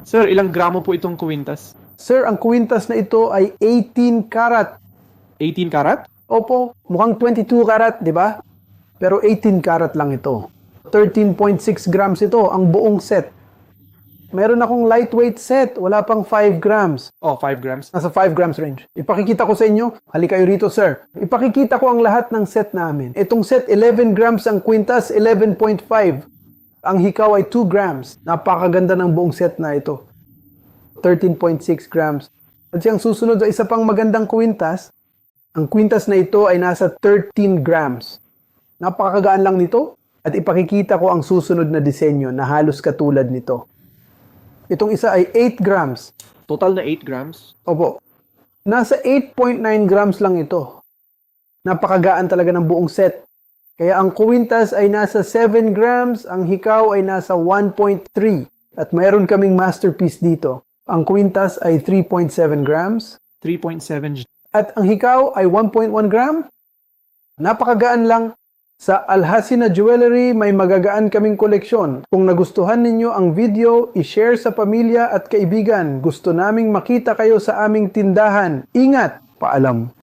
Sir, ilang gramo po itong kwintas? Sir, ang kwintas na ito ay 18 karat. 18 karat? Opo, mukhang 22 karat, di ba? Pero 18 karat lang ito. 13.6 grams ito, ang buong set. Meron akong lightweight set, wala pang 5 grams. Oh, 5 grams. Nasa 5 grams range. Ipakikita ko sa inyo. Halika kayo rito, sir. Ipakikita ko ang lahat ng set namin. Itong set, 11 grams ang kwintas, 11.5. Ang hikaw ay 2 grams. Napakaganda ng buong set na ito. 13.6 grams. At siyang susunod sa isa pang magandang kwintas, ang kwintas na ito ay nasa 13 grams. Napakagaan lang nito. At ipakikita ko ang susunod na disenyo na halos katulad nito. Itong isa ay 8 grams. Total na 8 grams? Opo. Nasa 8.9 grams lang ito. Napakagaan talaga ng buong set. Kaya ang kwintas ay nasa 7 grams, ang hikaw ay nasa 1.3. At mayroon kaming masterpiece dito. Ang kwintas ay 3.7 grams. 3.7. At ang hikaw ay 1.1 gram. Napakagaan lang. Sa Alhasina Jewelry, may magagaan kaming koleksyon. Kung nagustuhan ninyo ang video, i-share sa pamilya at kaibigan. Gusto naming makita kayo sa aming tindahan. Ingat! Paalam.